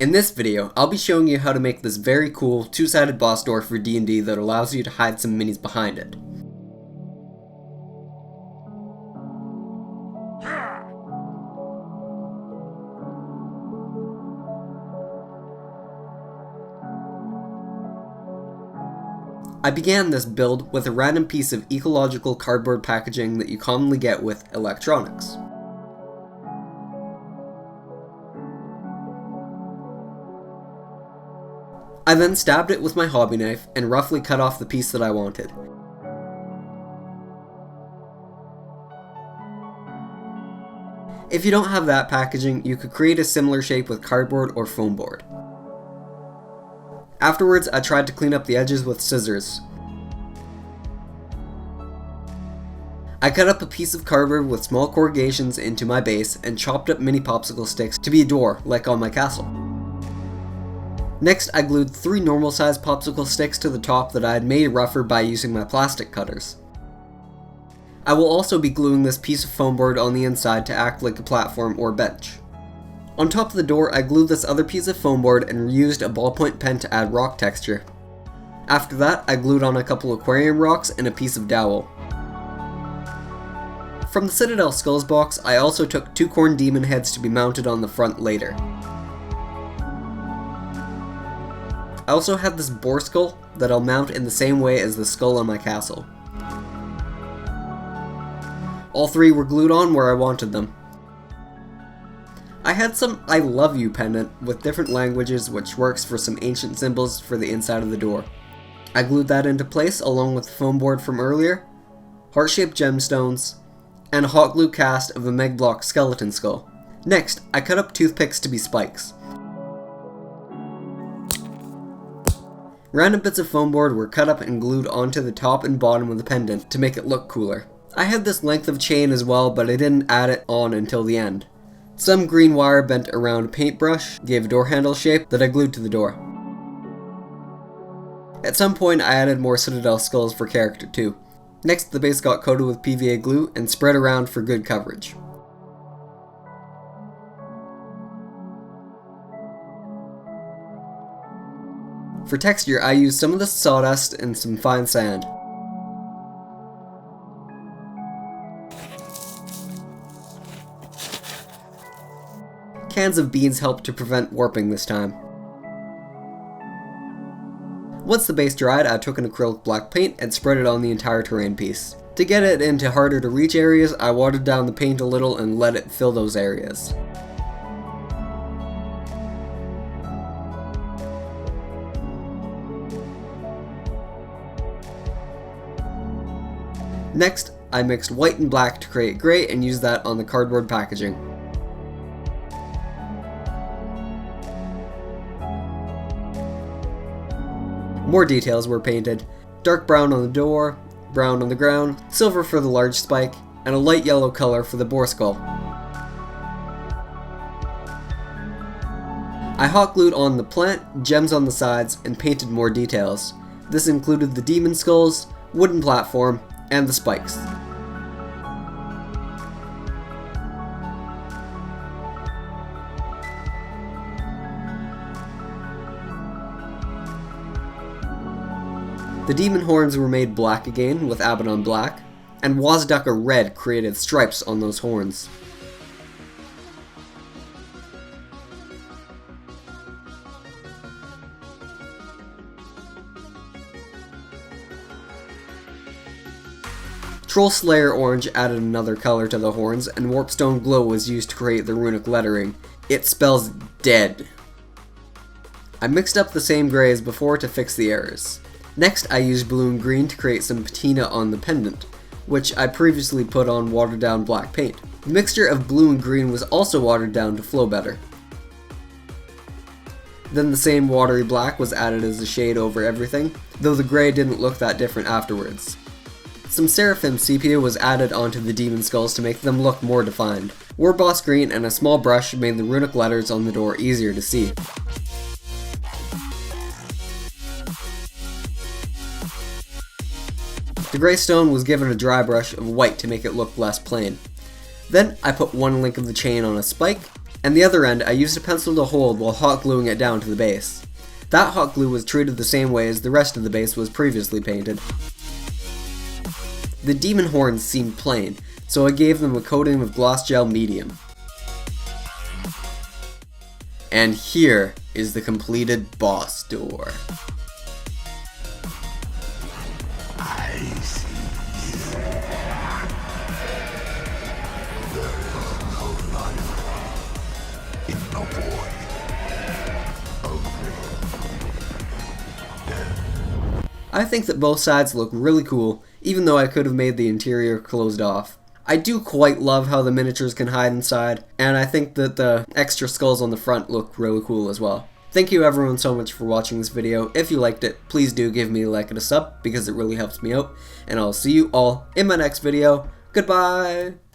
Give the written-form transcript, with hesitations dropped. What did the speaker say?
In this video, I'll be showing you how to make this very cool two-sided boss door for D&D that allows you to hide some minis behind it. I began this build with a random piece of ecological cardboard packaging that you commonly get with electronics. I then stabbed it with my hobby knife and roughly cut off the piece that I wanted. If you don't have that packaging, you could create a similar shape with cardboard or foam board. Afterwards, I tried to clean up the edges with scissors. I cut up a piece of cardboard with small corrugations into my base and chopped up mini popsicle sticks to be a door, like on my castle. Next, I glued 3 normal-sized popsicle sticks to the top that I had made rougher by using my plastic cutters. I will also be gluing this piece of foam board on the inside to act like a platform or bench. On top of the door, I glued this other piece of foam board and reused a ballpoint pen to add rock texture. After that, I glued on a couple aquarium rocks and a piece of dowel. From the Citadel Skulls box, I also took 2 corn demon heads to be mounted on the front later. I also have this boar skull that I'll mount in the same way as the skull on my castle. All 3 were glued on where I wanted them. I had some I love you pendant with different languages which works for some ancient symbols for the inside of the door. I glued that into place along with the foam board from earlier, heart-shaped gemstones, and a hot glue cast of a meg block skeleton skull. Next, I cut up toothpicks to be spikes. Random bits of foam board were cut up and glued onto the top and bottom of the pendant to make it look cooler. I had this length of chain as well, but I didn't add it on until the end. Some green wire bent around a paintbrush gave a door handle shape that I glued to the door. At some point I added more Citadel skulls for character too. Next, the base got coated with PVA glue and spread around for good coverage. For texture, I used some of the sawdust and some fine sand. Cans of beans helped to prevent warping this time. Once the base dried, I took an acrylic black paint and spread it on the entire terrain piece. To get it into harder to reach areas, I watered down the paint a little and let it fill those areas. Next, I mixed white and black to create grey and used that on the cardboard packaging. More details were painted: dark brown on the door, brown on the ground, silver for the large spike, and a light yellow color for the boar skull. I hot glued on the plant, gems on the sides, and painted more details. This included the demon skulls, wooden platform, and the spikes. The demon horns were made black again with Abaddon black, and Wazdaka red created stripes on those horns. Troll Slayer Orange added another color to the horns, and Warpstone Glow was used to create the runic lettering. It spells dead. I mixed up the same gray as before to fix the errors. Next, I used blue and green to create some patina on the pendant, which I previously put on watered down black paint. The mixture of blue and green was also watered down to flow better. Then the same watery black was added as a shade over everything, though the gray didn't look that different afterwards. Some Seraphim sepia was added onto the demon skulls to make them look more defined. Warboss green and a small brush made the runic letters on the door easier to see. The grey stone was given a dry brush of white to make it look less plain. Then I put one link of the chain on a spike, and the other end I used a pencil to hold while hot gluing it down to the base. That hot glue was treated the same way as the rest of the base was previously painted. The demon horns seemed plain, so I gave them a coating of gloss gel medium. And here is the completed boss door. I see. There is no life in the void of death. I think that both sides look really cool, even though I could have made the interior closed off. I do quite love how the miniatures can hide inside, and I think that the extra skulls on the front look really cool as well. Thank you everyone so much for watching this video. If you liked it, please do give me a like and a sub, because it really helps me out, and I'll see you all in my next video. Goodbye!